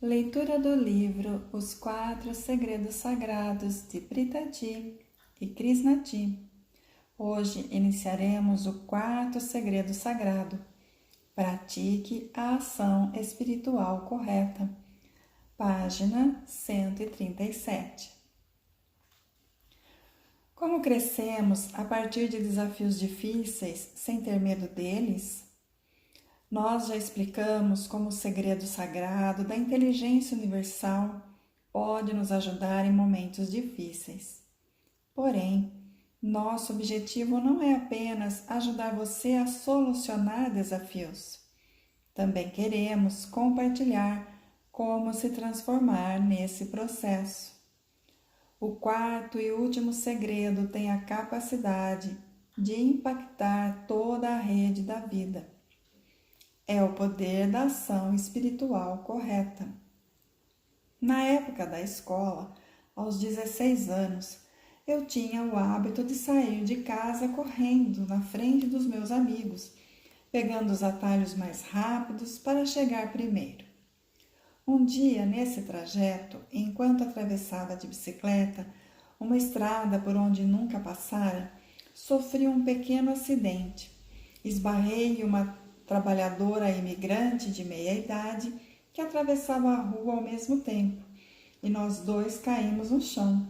Leitura do livro Os Quatro Segredos Sagrados de Pritaji e Krishnati. Hoje iniciaremos o quarto segredo sagrado. Pratique a ação espiritual correta. Página 137. Como crescemos a partir de desafios difíceis sem ter medo deles? Nós já explicamos como o segredo sagrado da inteligência universal pode nos ajudar em momentos difíceis. Porém, nosso objetivo não é apenas ajudar você a solucionar desafios. Também queremos compartilhar como se transformar nesse processo. O quarto e último segredo tem a capacidade de impactar toda a rede da vida. É o poder da ação espiritual correta. Na época da escola, aos 16 anos, eu tinha o hábito de sair de casa correndo na frente dos meus amigos, pegando os atalhos mais rápidos para chegar primeiro. Um dia, nesse trajeto, enquanto atravessava de bicicleta uma estrada por onde nunca passara, sofri um pequeno acidente. Esbarrei em uma trabalhadora imigrante de meia idade que atravessava a rua ao mesmo tempo, e nós dois caímos no chão.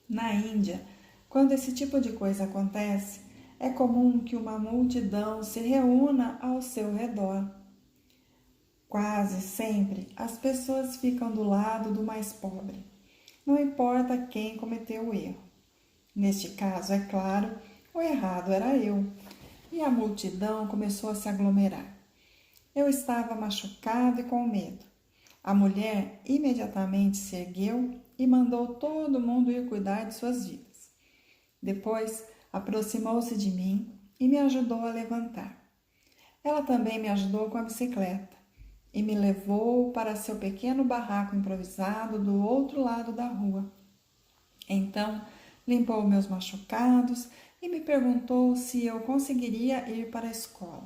Na Índia, quando esse tipo de coisa acontece, é comum que uma multidão se reúna ao seu redor. Quase sempre as pessoas ficam do lado do mais pobre, não importa quem cometeu o erro. Neste caso, é claro, o errado era eu. E a multidão começou a se aglomerar. Eu estava machucado e com medo. A mulher imediatamente se ergueu e mandou todo mundo ir cuidar de suas vidas. Depois, aproximou-se de mim e me ajudou a levantar. Ela também me ajudou com a bicicleta e me levou para seu pequeno barraco improvisado do outro lado da rua. Então, limpou meus machucados e me perguntou se eu conseguiria ir para a escola.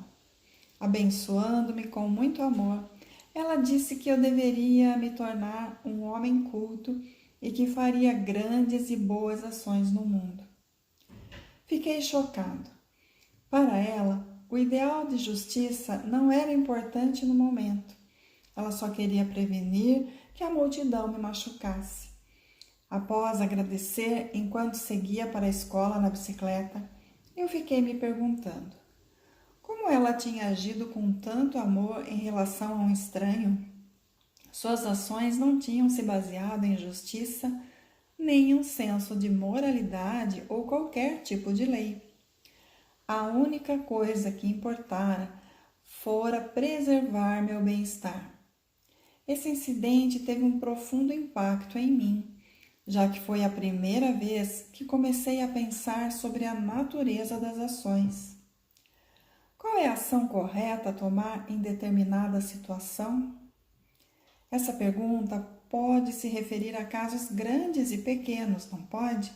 Abençoando-me com muito amor, ela disse que eu deveria me tornar um homem culto e que faria grandes e boas ações no mundo. Fiquei chocado. Para ela, o ideal de justiça não era importante no momento. Ela só queria prevenir que a multidão me machucasse. Após agradecer enquanto seguia para a escola na bicicleta, eu fiquei me perguntando como ela tinha agido com tanto amor em relação a um estranho. Suas ações não tinham se baseado em justiça, nem em um senso de moralidade ou qualquer tipo de lei. A única coisa que importara fora preservar meu bem-estar. Esse incidente teve um profundo impacto em mim, já que foi a primeira vez que comecei a pensar sobre a natureza das ações. Qual é a ação correta a tomar em determinada situação? Essa pergunta pode se referir a casos grandes e pequenos, não pode?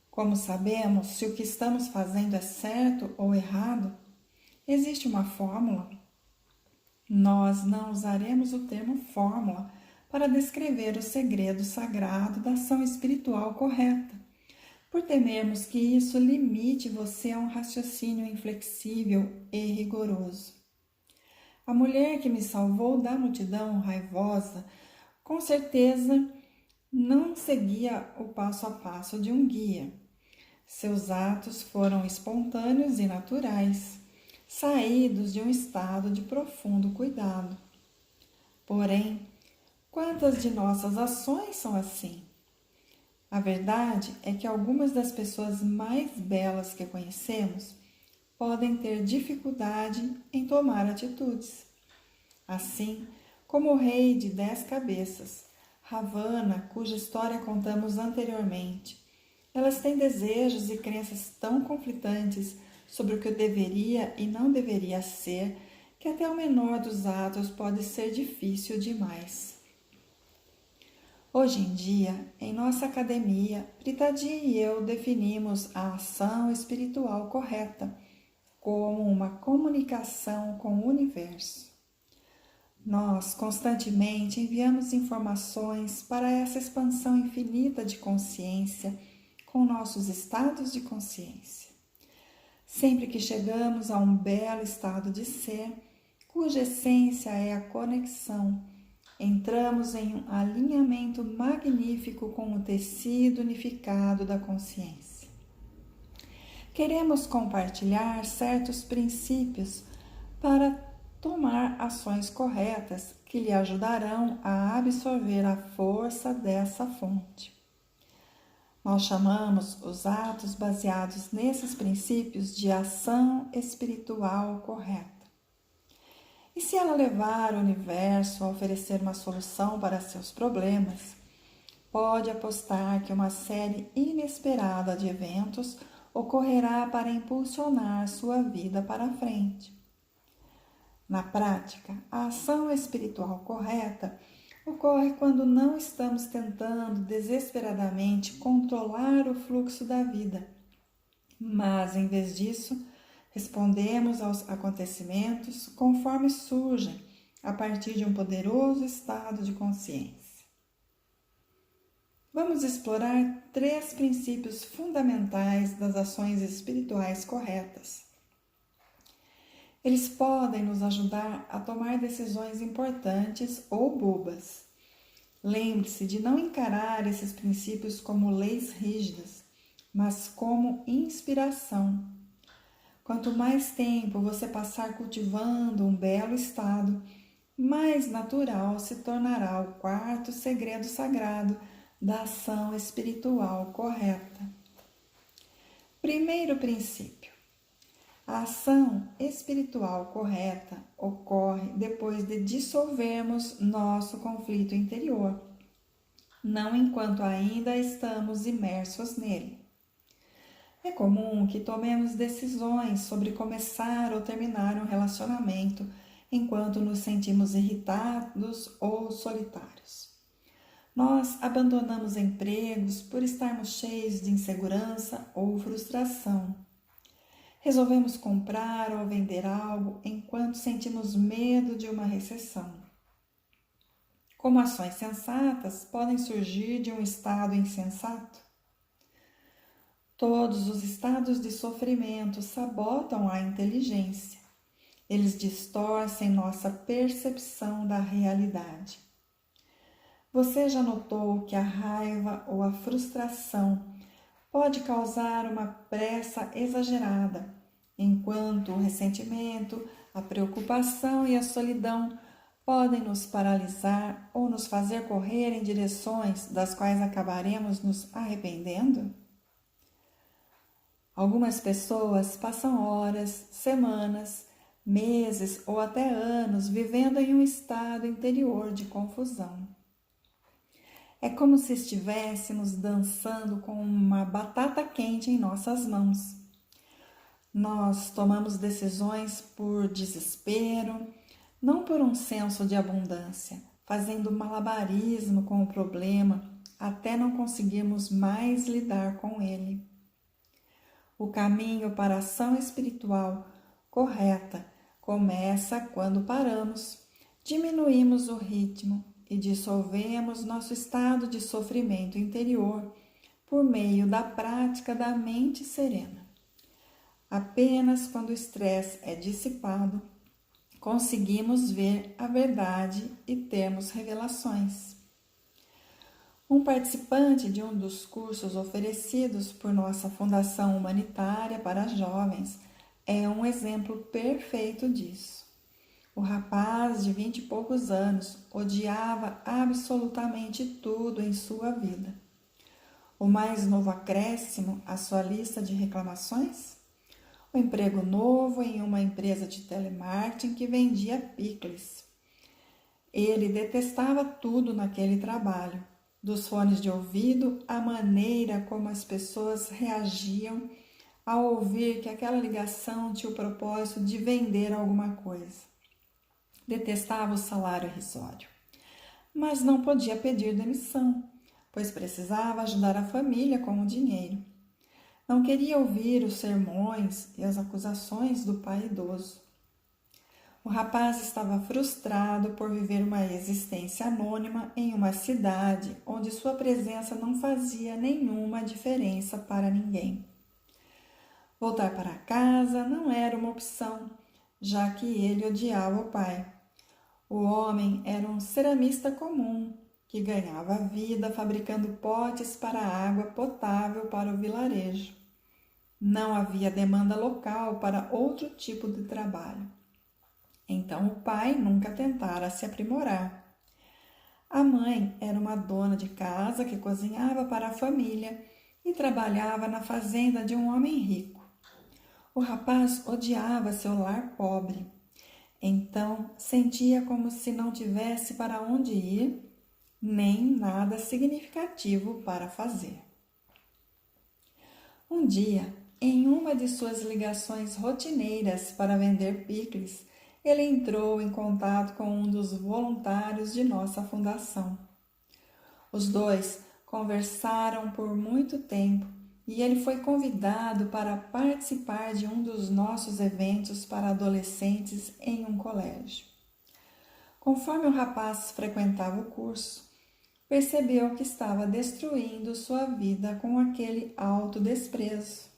Como sabemos se o que estamos fazendo é certo ou errado? Existe uma fórmula? Nós não usaremos o termo fórmula para descrever o segredo sagrado da ação espiritual correta, por temermos que isso limite você a um raciocínio inflexível e rigoroso. A mulher que me salvou da multidão raivosa, com certeza não seguia o passo a passo de um guia. Seus atos foram espontâneos e naturais, saídos de um estado de profundo cuidado. Porém, quantas de nossas ações são assim? A verdade é que algumas das pessoas mais belas que conhecemos podem ter dificuldade em tomar atitudes. Assim como o rei de 10 cabeças, Ravana, cuja história contamos anteriormente. Elas têm desejos e crenças tão conflitantes sobre o que deveria e não deveria ser, que até o menor dos atos pode ser difícil demais. Hoje em dia, em nossa academia, Pritaji e eu definimos a ação espiritual correta como uma comunicação com o universo. Nós constantemente enviamos informações para essa expansão infinita de consciência com nossos estados de consciência. Sempre que chegamos a um belo estado de ser, cuja essência é a conexão, entramos em um alinhamento magnífico com o tecido unificado da consciência. Queremos compartilhar certos princípios para tomar ações corretas que lhe ajudarão a absorver a força dessa fonte. Nós chamamos os atos baseados nesses princípios de ação espiritual correta. E se ela levar o universo a oferecer uma solução para seus problemas, pode apostar que uma série inesperada de eventos ocorrerá para impulsionar sua vida para frente. Na prática, a ação espiritual correta ocorre quando não estamos tentando desesperadamente controlar o fluxo da vida, mas, em vez disso, respondemos aos acontecimentos conforme surgem a partir de um poderoso estado de consciência. Vamos explorar 3 princípios fundamentais das ações espirituais corretas. Eles podem nos ajudar a tomar decisões importantes ou bobas. Lembre-se de não encarar esses princípios como leis rígidas, mas como inspiração. Quanto mais tempo você passar cultivando um belo estado, mais natural se tornará o 4º segredo sagrado da ação espiritual correta. Primeiro princípio. A ação espiritual correta ocorre depois de dissolvermos nosso conflito interior, não enquanto ainda estamos imersos nele. É comum que tomemos decisões sobre começar ou terminar um relacionamento enquanto nos sentimos irritados ou solitários. Nós abandonamos empregos por estarmos cheios de insegurança ou frustração. Resolvemos comprar ou vender algo enquanto sentimos medo de uma recessão. Como ações sensatas podem surgir de um estado insensato? Todos os estados de sofrimento sabotam a inteligência. Eles distorcem nossa percepção da realidade. Você já notou que a raiva ou a frustração pode causar uma pressa exagerada, enquanto o ressentimento, a preocupação e a solidão podem nos paralisar ou nos fazer correr em direções das quais acabaremos nos arrependendo? Algumas pessoas passam horas, semanas, meses ou até anos vivendo em um estado interior de confusão. É como se estivéssemos dançando com uma batata quente em nossas mãos. Nós tomamos decisões por desespero, não por um senso de abundância, fazendo malabarismo com o problema até não conseguirmos mais lidar com ele. O caminho para a ação espiritual correta começa quando paramos, diminuímos o ritmo e dissolvemos nosso estado de sofrimento interior por meio da prática da mente serena. Apenas quando o estresse é dissipado, conseguimos ver a verdade e termos revelações. Um participante de um dos cursos oferecidos por nossa Fundação Humanitária para Jovens é um exemplo perfeito disso. O rapaz de 20 e poucos anos odiava absolutamente tudo em sua vida. O mais novo acréscimo à sua lista de reclamações? O emprego novo em uma empresa de telemarketing que vendia picles. Ele detestava tudo naquele trabalho, dos fones de ouvido à maneira como as pessoas reagiam ao ouvir que aquela ligação tinha o propósito de vender alguma coisa. Detestava o salário irrisório, mas não podia pedir demissão, pois precisava ajudar a família com o dinheiro. Não queria ouvir os sermões e as acusações do pai idoso. O rapaz estava frustrado por viver uma existência anônima em uma cidade onde sua presença não fazia nenhuma diferença para ninguém. Voltar para casa não era uma opção, já que ele odiava o pai. O homem era um ceramista comum, que ganhava vida fabricando potes para água potável para o vilarejo. Não havia demanda local para outro tipo de trabalho. Então o pai nunca tentara se aprimorar. A mãe era uma dona de casa que cozinhava para a família e trabalhava na fazenda de um homem rico. O rapaz odiava seu lar pobre. Então sentia como se não tivesse para onde ir, nem nada significativo para fazer. Um dia, em uma de suas ligações rotineiras para vender picles, ele entrou em contato com um dos voluntários de nossa fundação. Os dois conversaram por muito tempo e ele foi convidado para participar de um dos nossos eventos para adolescentes em um colégio. Conforme o rapaz frequentava o curso, percebeu que estava destruindo sua vida com aquele autodesprezo.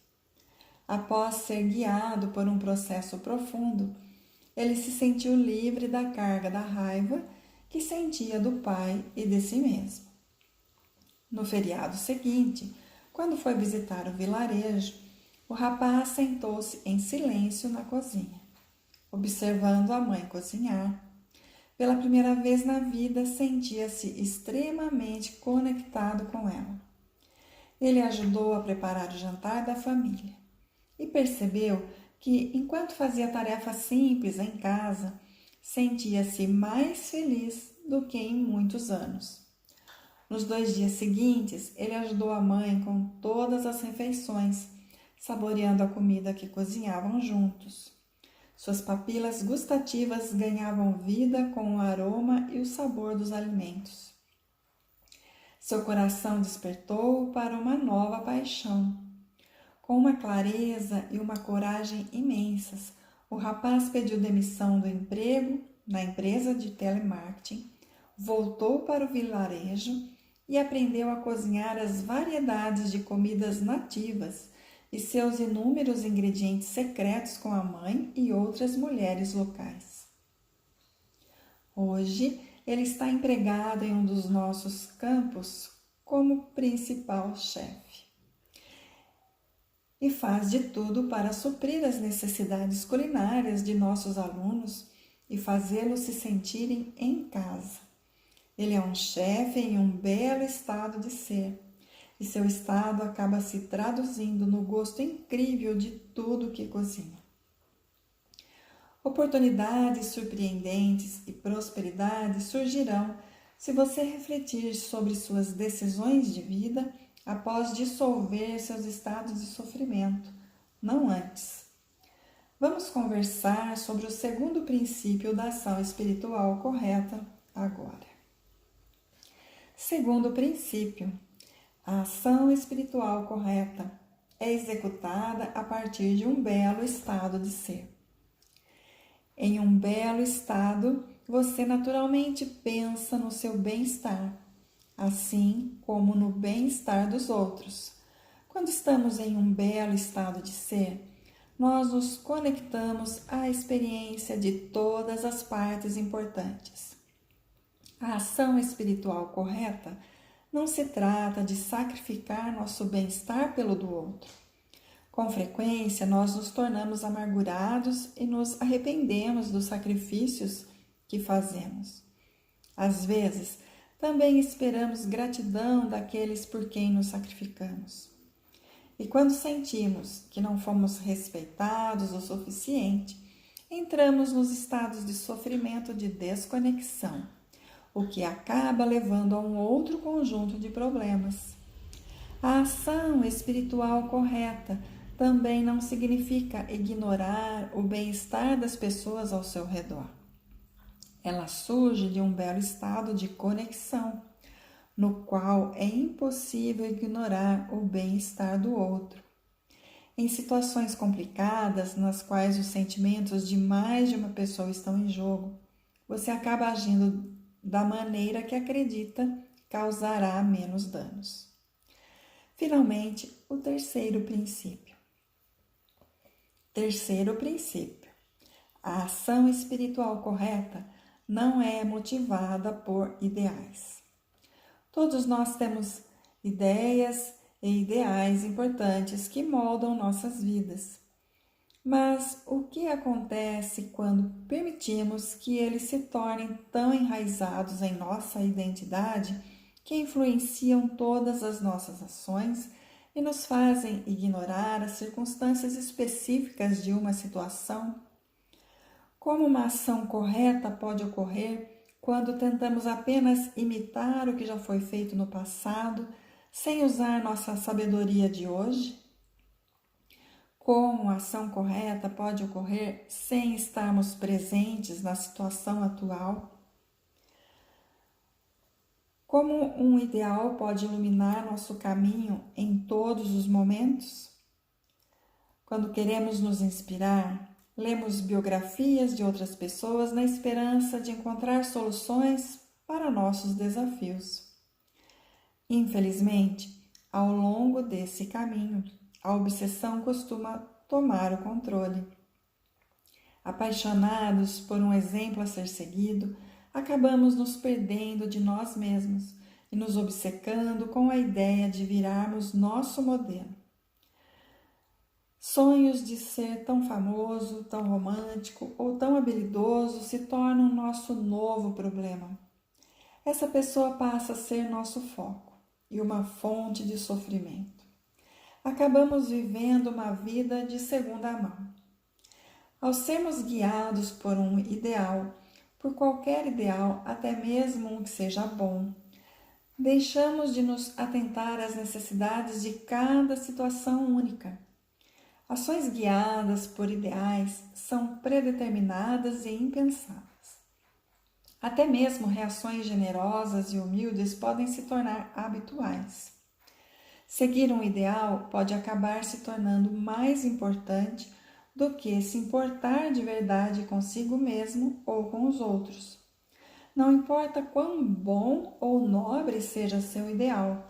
Após ser guiado por um processo profundo, ele se sentiu livre da carga da raiva que sentia do pai e de si mesmo. No feriado seguinte, quando foi visitar o vilarejo, o rapaz sentou-se em silêncio na cozinha, observando a mãe cozinhar. Pela primeira vez na vida, sentia-se extremamente conectado com ela. Ele ajudou a preparar o jantar da família e percebeu que, enquanto fazia tarefas simples em casa, sentia-se mais feliz do que em muitos anos. Nos 2 dias seguintes, ele ajudou a mãe com todas as refeições, saboreando a comida que cozinhavam juntos. Suas papilas gustativas ganhavam vida com o aroma e o sabor dos alimentos. Seu coração despertou para uma nova paixão. Com uma clareza e uma coragem imensas, o rapaz pediu demissão do emprego na empresa de telemarketing, voltou para o vilarejo e aprendeu a cozinhar as variedades de comidas nativas e seus inúmeros ingredientes secretos com a mãe e outras mulheres locais. Hoje, ele está empregado em um dos nossos campos como principal chefe e faz de tudo para suprir as necessidades culinárias de nossos alunos e fazê-los se sentirem em casa. Ele é um chefe em um belo estado de ser, e seu estado acaba se traduzindo no gosto incrível de tudo que cozinha. Oportunidades surpreendentes e prosperidade surgirão se você refletir sobre suas decisões de vida após dissolver seus estados de sofrimento, não antes. Vamos conversar sobre o segundo princípio da ação espiritual correta agora. Segundo princípio, a ação espiritual correta é executada a partir de um belo estado de ser. Em um belo estado, você naturalmente pensa no seu bem-estar, assim como no bem-estar dos outros. Quando estamos em um belo estado de ser, nós nos conectamos à experiência de todas as partes importantes. A ação espiritual correta não se trata de sacrificar nosso bem-estar pelo do outro. Com frequência, nós nos tornamos amargurados e nos arrependemos dos sacrifícios que fazemos. Às vezes, também esperamos gratidão daqueles por quem nos sacrificamos. E quando sentimos que não fomos respeitados o suficiente, entramos nos estados de sofrimento de desconexão, o que acaba levando a um outro conjunto de problemas. A ação espiritual correta também não significa ignorar o bem-estar das pessoas ao seu redor. Ela surge de um belo estado de conexão, no qual é impossível ignorar o bem-estar do outro. Em situações complicadas, nas quais os sentimentos de mais de uma pessoa estão em jogo, você acaba agindo da maneira que acredita causará menos danos. Finalmente, o terceiro princípio. Terceiro princípio. A ação espiritual correta não é motivada por ideais. Todos nós temos ideias e ideais importantes que moldam nossas vidas. Mas o que acontece quando permitimos que eles se tornem tão enraizados em nossa identidade que influenciam todas as nossas ações e nos fazem ignorar as circunstâncias específicas de uma situação? Como uma ação correta pode ocorrer quando tentamos apenas imitar o que já foi feito no passado, sem usar nossa sabedoria de hoje? Como a ação correta pode ocorrer sem estarmos presentes na situação atual? Como um ideal pode iluminar nosso caminho em todos os momentos? Quando queremos nos inspirar, lemos biografias de outras pessoas na esperança de encontrar soluções para nossos desafios. Infelizmente, ao longo desse caminho, a obsessão costuma tomar o controle. Apaixonados por um exemplo a ser seguido, acabamos nos perdendo de nós mesmos e nos obcecando com a ideia de virarmos nosso modelo. Sonhos de ser tão famoso, tão romântico ou tão habilidoso se tornam nosso novo problema. Essa pessoa passa a ser nosso foco e uma fonte de sofrimento. Acabamos vivendo uma vida de segunda mão. Ao sermos guiados por um ideal, por qualquer ideal, até mesmo um que seja bom, deixamos de nos atentar às necessidades de cada situação única. Ações guiadas por ideais são predeterminadas e impensáveis. Até mesmo reações generosas e humildes podem se tornar habituais. Seguir um ideal pode acabar se tornando mais importante do que se importar de verdade consigo mesmo ou com os outros. Não importa quão bom ou nobre seja seu ideal,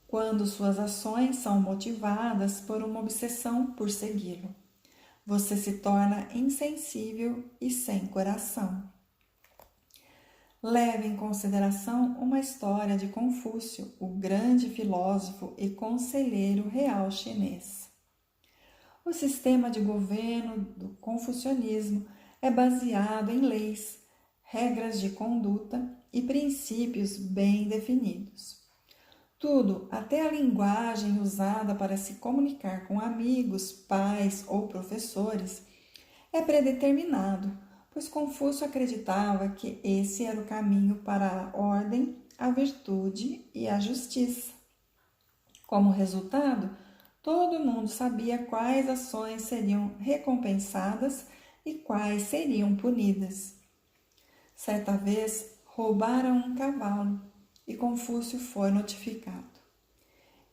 quando suas ações são motivadas por uma obsessão por segui-lo. Você se torna insensível e sem coração. Leve em consideração uma história de Confúcio, o grande filósofo e conselheiro real chinês. O sistema de governo do confucionismo é baseado em leis, regras de conduta e princípios bem definidos. Tudo, até a linguagem usada para se comunicar com amigos, pais ou professores, é predeterminado, pois Confúcio acreditava que esse era o caminho para a ordem, a virtude e a justiça. Como resultado, todo mundo sabia quais ações seriam recompensadas e quais seriam punidas. Certa vez, roubaram um cavalo e Confúcio foi notificado.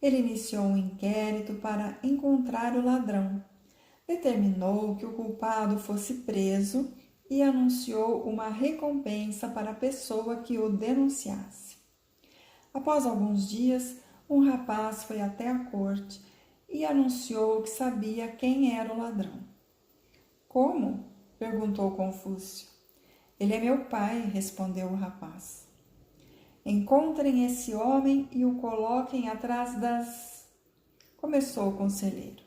Ele iniciou um inquérito para encontrar o ladrão, determinou que o culpado fosse preso e anunciou uma recompensa para a pessoa que o denunciasse. Após alguns dias, um rapaz foi até a corte e anunciou que sabia quem era o ladrão. Como? Perguntou Confúcio. Ele é meu pai, respondeu o rapaz. Encontrem esse homem e o coloquem atrás das... Começou o conselheiro.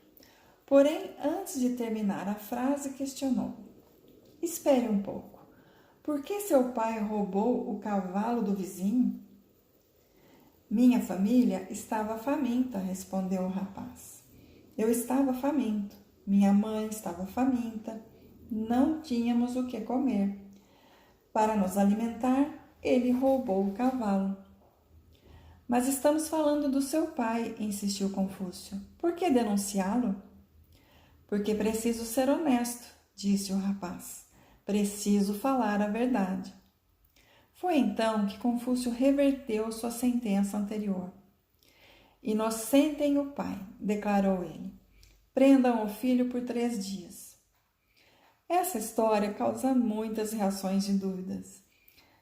Porém, antes de terminar a frase, questionou. Espere um pouco. Por que seu pai roubou o cavalo do vizinho? Minha família estava faminta, respondeu o rapaz. Eu estava faminto. Minha mãe estava faminta. Não tínhamos o que comer. Para nos alimentar, ele roubou o cavalo. Mas estamos falando do seu pai, insistiu Confúcio. Por que denunciá-lo? Porque preciso ser honesto, disse o rapaz. Preciso falar a verdade. Foi então que Confúcio reverteu sua sentença anterior. Inocentem o pai, declarou ele. Prendam o filho por 3 dias. Essa história causa muitas reações de dúvidas.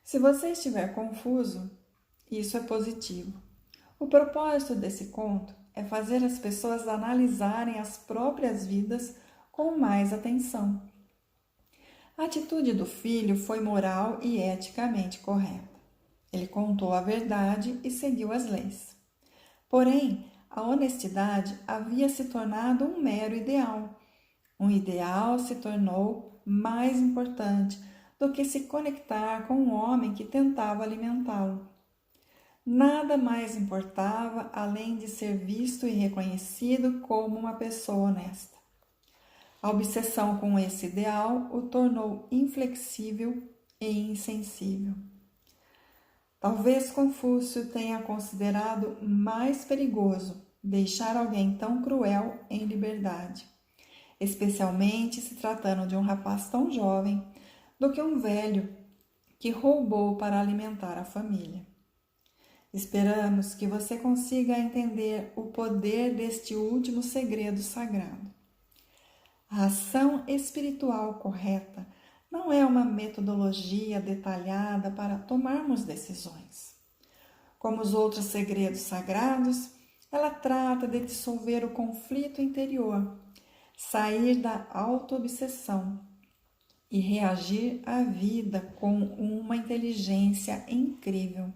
Se você estiver confuso, isso é positivo. O propósito desse conto é fazer as pessoas analisarem as próprias vidas com mais atenção. A atitude do filho foi moral e eticamente correta. Ele contou a verdade e seguiu as leis. Porém, a honestidade havia se tornado um mero ideal. Um ideal se tornou mais importante do que se conectar com um homem que tentava alimentá-lo. Nada mais importava além de ser visto e reconhecido como uma pessoa honesta. A obsessão com esse ideal o tornou inflexível e insensível. Talvez Confúcio tenha considerado mais perigoso deixar alguém tão cruel em liberdade, especialmente se tratando de um rapaz tão jovem, do que um velho que roubou para alimentar a família. Esperamos que você consiga entender o poder deste último segredo sagrado. A ação espiritual correta não é uma metodologia detalhada para tomarmos decisões. Como os outros segredos sagrados, ela trata de dissolver o conflito interior, sair da auto-obsessão e reagir à vida com uma inteligência incrível.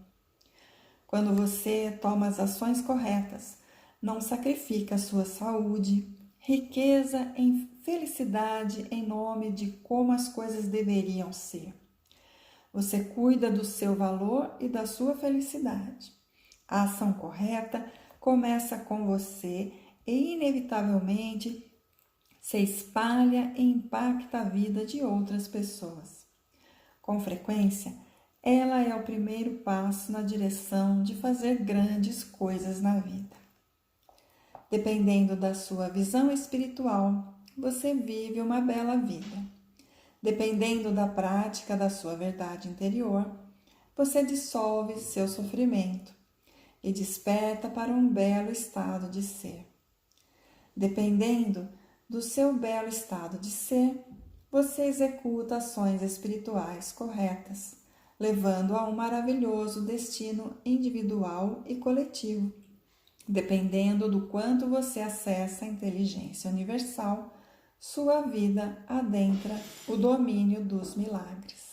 Quando você toma as ações corretas, não sacrifica a sua saúde, riqueza em felicidade em nome de como as coisas deveriam ser. Você cuida do seu valor e da sua felicidade. A ação correta começa com você e, inevitavelmente, se espalha e impacta a vida de outras pessoas. Com frequência, ela é o primeiro passo na direção de fazer grandes coisas na vida. Dependendo da sua visão espiritual, você vive uma bela vida. Dependendo da prática da sua verdade interior, você dissolve seu sofrimento e desperta para um belo estado de ser. Dependendo do seu belo estado de ser, você executa ações espirituais corretas, levando a um maravilhoso destino individual e coletivo. Dependendo do quanto você acessa a inteligência universal, sua vida adentra o domínio dos milagres.